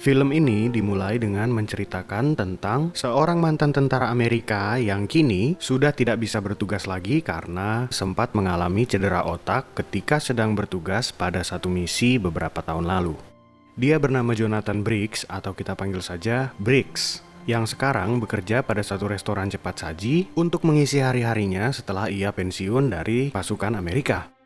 Film ini dimulai dengan menceritakan tentang seorang mantan tentara Amerika yang kini sudah tidak bisa bertugas lagi karena sempat mengalami cedera otak ketika sedang bertugas pada satu misi beberapa tahun lalu. Dia bernama Jonathan Briggs atau kita panggil saja Briggs, yang sekarang bekerja pada satu restoran cepat saji untuk mengisi hari-harinya setelah ia pensiun dari pasukan Amerika.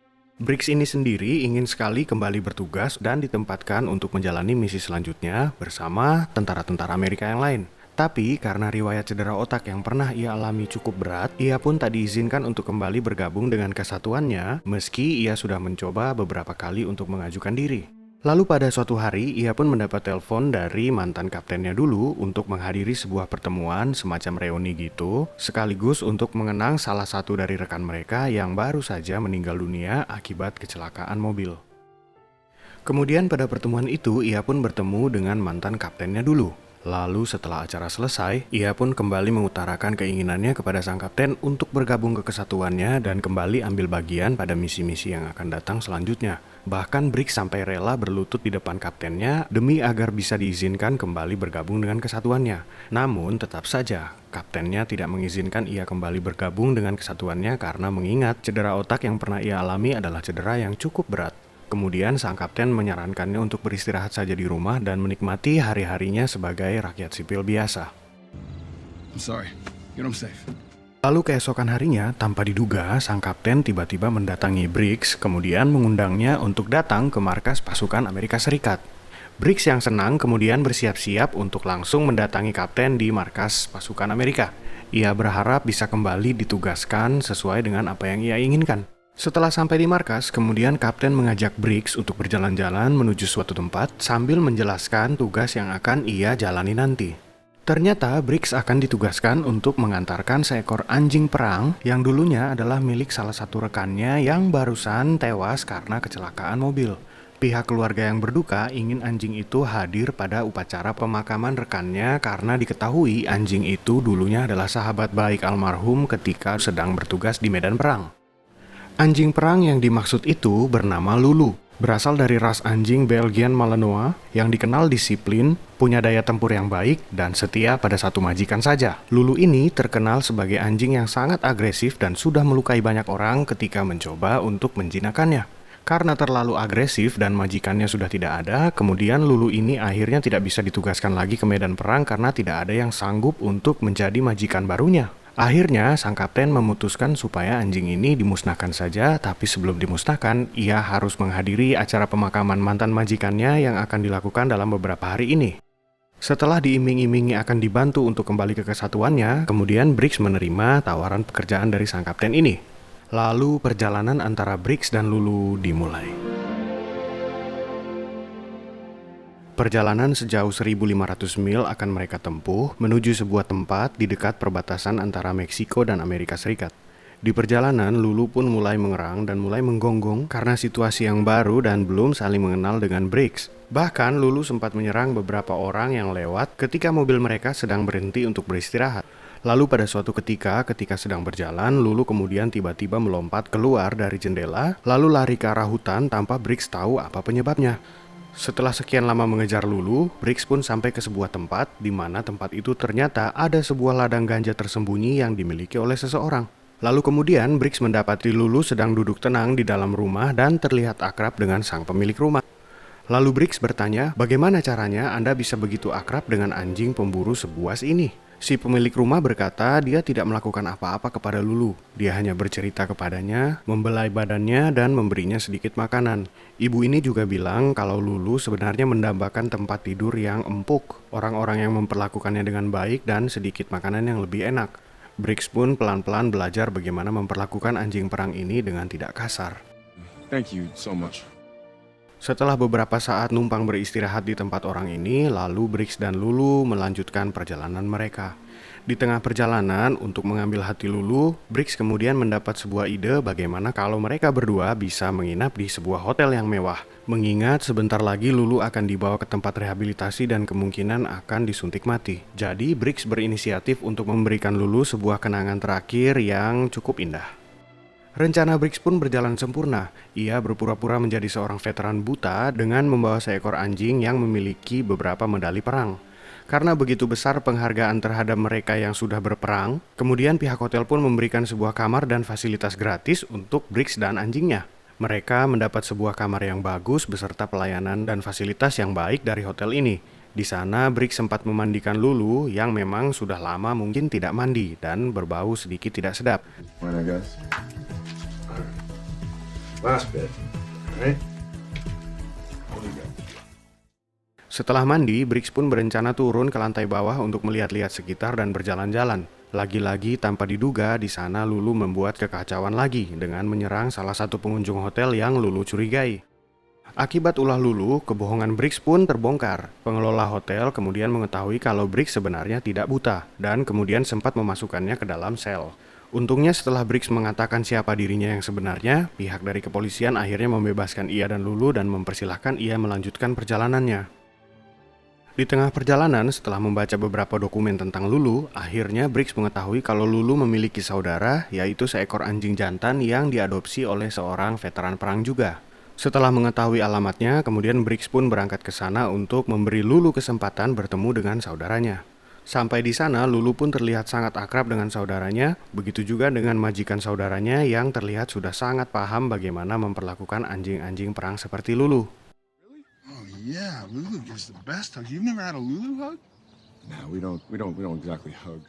Briggs ini sendiri ingin sekali kembali bertugas dan ditempatkan untuk menjalani misi selanjutnya bersama tentara-tentara Amerika yang lain. Tapi karena riwayat cedera otak yang pernah ia alami cukup berat, ia pun tak diizinkan untuk kembali bergabung dengan kesatuannya meski ia sudah mencoba beberapa kali untuk mengajukan diri. Lalu pada suatu hari, ia pun mendapat telepon dari mantan kaptennya dulu untuk menghadiri sebuah pertemuan semacam reuni gitu, sekaligus untuk mengenang salah satu dari rekan mereka yang baru saja meninggal dunia akibat kecelakaan mobil. Kemudian pada pertemuan itu, ia pun bertemu dengan mantan kaptennya dulu. Lalu setelah acara selesai, ia pun kembali mengutarakan keinginannya kepada sang kapten untuk bergabung ke kesatuannya dan kembali ambil bagian pada misi-misi yang akan datang selanjutnya. Bahkan Briggs sampai rela berlutut di depan kaptennya demi agar bisa diizinkan kembali bergabung dengan kesatuannya. Namun tetap saja, kaptennya tidak mengizinkan ia kembali bergabung dengan kesatuannya karena mengingat cedera otak yang pernah ia alami adalah cedera yang cukup berat. Kemudian sang kapten menyarankannya untuk beristirahat saja di rumah dan menikmati hari-harinya sebagai rakyat sipil biasa. I'm sorry. You're home safe. Lalu keesokan harinya, tanpa diduga, sang kapten tiba-tiba mendatangi Briggs, kemudian mengundangnya untuk datang ke markas pasukan Amerika Serikat. Briggs yang senang kemudian bersiap-siap untuk langsung mendatangi kapten di markas pasukan Amerika. Ia berharap bisa kembali ditugaskan sesuai dengan apa yang ia inginkan. Setelah sampai di markas, kemudian kapten mengajak Briggs untuk berjalan-jalan menuju suatu tempat sambil menjelaskan tugas yang akan ia jalani nanti. Ternyata Briggs akan ditugaskan untuk mengantarkan seekor anjing perang yang dulunya adalah milik salah satu rekannya yang barusan tewas karena kecelakaan mobil. Pihak keluarga yang berduka ingin anjing itu hadir pada upacara pemakaman rekannya karena diketahui anjing itu dulunya adalah sahabat baik almarhum ketika sedang bertugas di medan perang. Anjing perang yang dimaksud itu bernama Lulu, berasal dari ras anjing Belgian Malinois yang dikenal disiplin, punya daya tempur yang baik, dan setia pada satu majikan saja. Lulu ini terkenal sebagai anjing yang sangat agresif dan sudah melukai banyak orang ketika mencoba untuk menjinakkannya. Karena terlalu agresif dan majikannya sudah tidak ada, kemudian Lulu ini akhirnya tidak bisa ditugaskan lagi ke medan perang karena tidak ada yang sanggup untuk menjadi majikan barunya. Akhirnya, sang kapten memutuskan supaya anjing ini dimusnahkan saja, tapi sebelum dimusnahkan, ia harus menghadiri acara pemakaman mantan majikannya yang akan dilakukan dalam beberapa hari ini. Setelah diiming-imingi akan dibantu untuk kembali ke kesatuannya, kemudian Briggs menerima tawaran pekerjaan dari sang kapten ini. Lalu perjalanan antara Briggs dan Lulu dimulai. Perjalanan sejauh 1.500 mil akan mereka tempuh menuju sebuah tempat di dekat perbatasan antara Meksiko dan Amerika Serikat. Di perjalanan, Lulu pun mulai mengerang dan mulai menggonggong karena situasi yang baru dan belum saling mengenal dengan Briggs. Bahkan Lulu sempat menyerang beberapa orang yang lewat ketika mobil mereka sedang berhenti untuk beristirahat. Lalu pada suatu ketika sedang berjalan, Lulu kemudian tiba-tiba melompat keluar dari jendela, lalu lari ke arah hutan tanpa Briggs tahu apa penyebabnya. Setelah sekian lama mengejar Lulu, Briggs pun sampai ke sebuah tempat di mana tempat itu ternyata ada sebuah ladang ganja tersembunyi yang dimiliki oleh seseorang. Lalu kemudian Briggs mendapati Lulu sedang duduk tenang di dalam rumah dan terlihat akrab dengan sang pemilik rumah. Lalu Briggs bertanya, bagaimana caranya Anda bisa begitu akrab dengan anjing pemburu sebuas ini? Si pemilik rumah berkata dia tidak melakukan apa-apa kepada Lulu. Dia hanya bercerita kepadanya, membelai badannya, dan memberinya sedikit makanan. Ibu ini juga bilang kalau Lulu sebenarnya mendambakan tempat tidur yang empuk, orang-orang yang memperlakukannya dengan baik, dan sedikit makanan yang lebih enak. Briggs pun pelan-pelan belajar bagaimana memperlakukan anjing perang ini dengan tidak kasar. Thank you so much. Setelah beberapa saat numpang beristirahat di tempat orang ini, lalu Briggs dan Lulu melanjutkan perjalanan mereka. Di tengah perjalanan, untuk mengambil hati Lulu, Briggs kemudian mendapat sebuah ide bagaimana kalau mereka berdua bisa menginap di sebuah hotel yang mewah. Mengingat sebentar lagi Lulu akan dibawa ke tempat rehabilitasi dan kemungkinan akan disuntik mati. Jadi Briggs berinisiatif untuk memberikan Lulu sebuah kenangan terakhir yang cukup indah. Rencana Briggs pun berjalan sempurna. Ia berpura-pura menjadi seorang veteran buta dengan membawa seekor anjing yang memiliki beberapa medali perang. Karena begitu besar penghargaan terhadap mereka yang sudah berperang, kemudian pihak hotel pun memberikan sebuah kamar dan fasilitas gratis untuk Briggs dan anjingnya. Mereka mendapat sebuah kamar yang bagus beserta pelayanan dan fasilitas yang baik dari hotel ini. Di sana, Briggs sempat memandikan Lulu yang memang sudah lama mungkin tidak mandi dan berbau sedikit tidak sedap. Fine, I guess. Last bit. All right? Setelah mandi, Briggs pun berencana turun ke lantai bawah untuk melihat-lihat sekitar dan berjalan-jalan. Lagi-lagi tanpa diduga, di sana Lulu membuat kekacauan lagi dengan menyerang salah satu pengunjung hotel yang Lulu curigai. Akibat ulah Lulu, kebohongan Briggs pun terbongkar. Pengelola hotel kemudian mengetahui kalau Briggs sebenarnya tidak buta dan kemudian sempat memasukkannya ke dalam sel. Untungnya setelah Briggs mengatakan siapa dirinya yang sebenarnya, pihak dari kepolisian akhirnya membebaskan ia dan Lulu dan mempersilahkan ia melanjutkan perjalanannya. Di tengah perjalanan, setelah membaca beberapa dokumen tentang Lulu, akhirnya Briggs mengetahui kalau Lulu memiliki saudara, yaitu seekor anjing jantan yang diadopsi oleh seorang veteran perang juga. Setelah mengetahui alamatnya, kemudian Briggs pun berangkat ke sana untuk memberi Lulu kesempatan bertemu dengan saudaranya. Sampai di sana, Lulu pun terlihat sangat akrab dengan saudaranya, begitu juga dengan majikan saudaranya yang terlihat sudah sangat paham bagaimana memperlakukan anjing-anjing perang seperti Lulu. Oh yeah, Lulu gives the best hug. You've never had a Lulu hug? No, we don't exactly hug.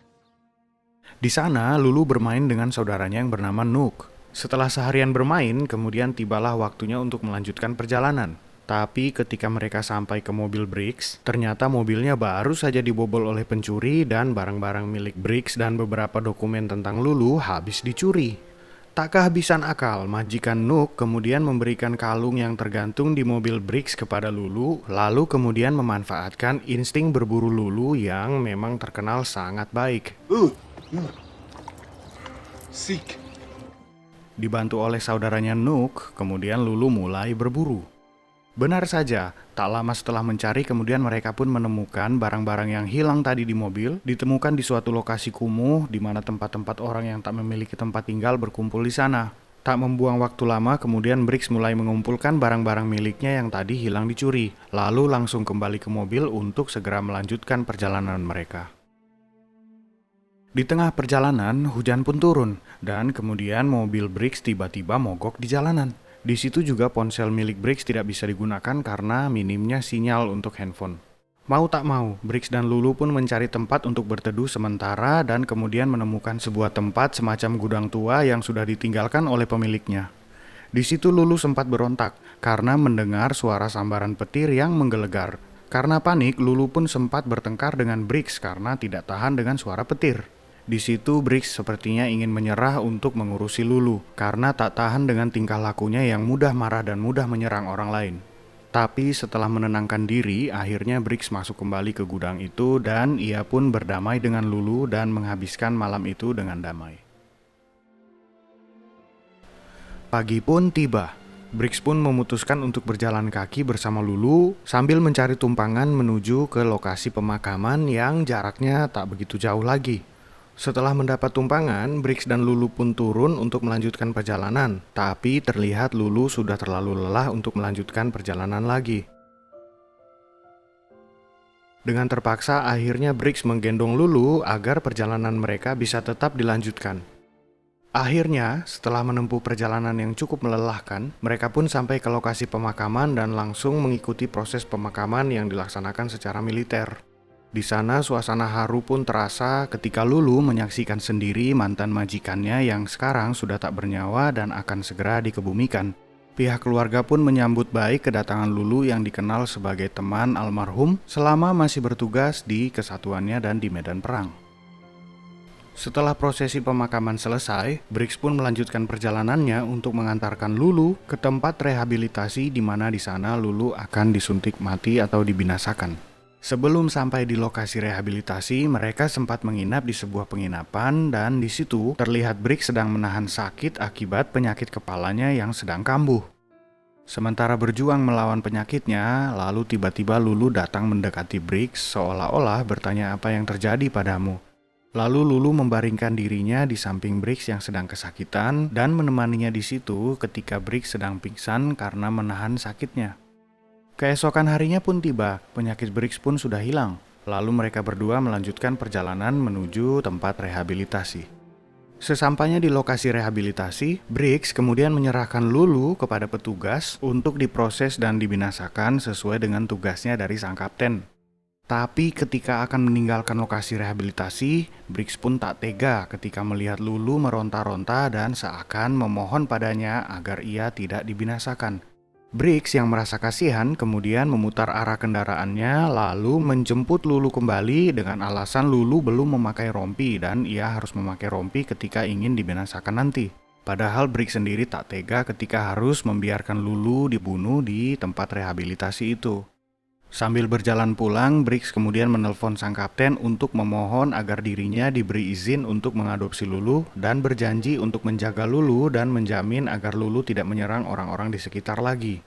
Di sana, Lulu bermain dengan saudaranya yang bernama Nook. Setelah seharian bermain, kemudian tibalah waktunya untuk melanjutkan perjalanan. Tapi ketika mereka sampai ke mobil Briggs, ternyata mobilnya baru saja dibobol oleh pencuri dan barang-barang milik Briggs dan beberapa dokumen tentang Lulu habis dicuri. Tak kehabisan akal, majikan Nook kemudian memberikan kalung yang tergantung di mobil Briggs kepada Lulu, lalu kemudian memanfaatkan insting berburu Lulu yang memang terkenal sangat baik. Seek. Dibantu oleh saudaranya Nook, kemudian Lulu mulai berburu. Benar saja, tak lama setelah mencari kemudian mereka pun menemukan barang-barang yang hilang tadi di mobil, ditemukan di suatu lokasi kumuh di mana tempat-tempat orang yang tak memiliki tempat tinggal berkumpul di sana. Tak membuang waktu lama, kemudian Briggs mulai mengumpulkan barang-barang miliknya yang tadi hilang dicuri, lalu langsung kembali ke mobil untuk segera melanjutkan perjalanan mereka. Di tengah perjalanan, hujan pun turun, dan kemudian mobil Briggs tiba-tiba mogok di jalanan. Di situ juga ponsel milik Briggs tidak bisa digunakan karena minimnya sinyal untuk handphone. Mau tak mau, Briggs dan Lulu pun mencari tempat untuk berteduh sementara dan kemudian menemukan sebuah tempat semacam gudang tua yang sudah ditinggalkan oleh pemiliknya. Di situ Lulu sempat berontak karena mendengar suara sambaran petir yang menggelegar. Karena panik, Lulu pun sempat bertengkar dengan Briggs karena tidak tahan dengan suara petir. Di situ Briggs sepertinya ingin menyerah untuk mengurusi Lulu karena tak tahan dengan tingkah lakunya yang mudah marah dan mudah menyerang orang lain. Tapi setelah menenangkan diri, akhirnya Briggs masuk kembali ke gudang itu dan ia pun berdamai dengan Lulu dan menghabiskan malam itu dengan damai. Pagi pun tiba. Briggs pun memutuskan untuk berjalan kaki bersama Lulu sambil mencari tumpangan menuju ke lokasi pemakaman yang jaraknya tak begitu jauh lagi. Setelah mendapat tumpangan, Briggs dan Lulu pun turun untuk melanjutkan perjalanan, tapi terlihat Lulu sudah terlalu lelah untuk melanjutkan perjalanan lagi. Dengan terpaksa, akhirnya Briggs menggendong Lulu agar perjalanan mereka bisa tetap dilanjutkan. Akhirnya, setelah menempuh perjalanan yang cukup melelahkan, mereka pun sampai ke lokasi pemakaman dan langsung mengikuti proses pemakaman yang dilaksanakan secara militer. Di sana suasana haru pun terasa ketika Lulu menyaksikan sendiri mantan majikannya yang sekarang sudah tak bernyawa dan akan segera dikebumikan. Pihak keluarga pun menyambut baik kedatangan Lulu yang dikenal sebagai teman almarhum selama masih bertugas di kesatuannya dan di medan perang. Setelah prosesi pemakaman selesai, Briggs pun melanjutkan perjalanannya untuk mengantarkan Lulu ke tempat rehabilitasi di mana di sana Lulu akan disuntik mati atau dibinasakan. Sebelum sampai di lokasi rehabilitasi, mereka sempat menginap di sebuah penginapan dan di situ terlihat Briggs sedang menahan sakit akibat penyakit kepalanya yang sedang kambuh. Sementara berjuang melawan penyakitnya, lalu tiba-tiba Lulu datang mendekati Briggs seolah-olah bertanya apa yang terjadi padamu. Lalu Lulu membaringkan dirinya di samping Briggs yang sedang kesakitan dan menemaninya di situ ketika Briggs sedang pingsan karena menahan sakitnya. Keesokan harinya pun tiba, penyakit Briggs pun sudah hilang. Lalu mereka berdua melanjutkan perjalanan menuju tempat rehabilitasi. Sesampainya di lokasi rehabilitasi, Briggs kemudian menyerahkan Lulu kepada petugas untuk diproses dan dibinasakan sesuai dengan tugasnya dari sang kapten. Tapi ketika akan meninggalkan lokasi rehabilitasi, Briggs pun tak tega ketika melihat Lulu meronta-ronta dan seakan memohon padanya agar ia tidak dibinasakan. Briggs yang merasa kasihan kemudian memutar arah kendaraannya lalu menjemput Lulu kembali dengan alasan Lulu belum memakai rompi dan ia harus memakai rompi ketika ingin dibinasakan nanti. Padahal Briggs sendiri tak tega ketika harus membiarkan Lulu dibunuh di tempat rehabilitasi itu. Sambil berjalan pulang, Briggs kemudian menelpon sang kapten untuk memohon agar dirinya diberi izin untuk mengadopsi Lulu dan berjanji untuk menjaga Lulu dan menjamin agar Lulu tidak menyerang orang-orang di sekitar lagi.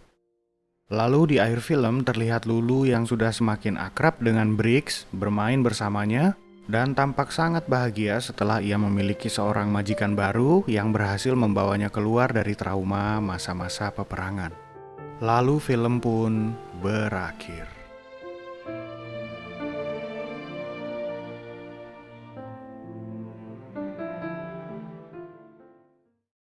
Lalu di akhir film terlihat Lulu yang sudah semakin akrab dengan Briggs bermain bersamanya dan tampak sangat bahagia setelah ia memiliki seorang majikan baru yang berhasil membawanya keluar dari trauma masa-masa peperangan. Lalu film pun berakhir.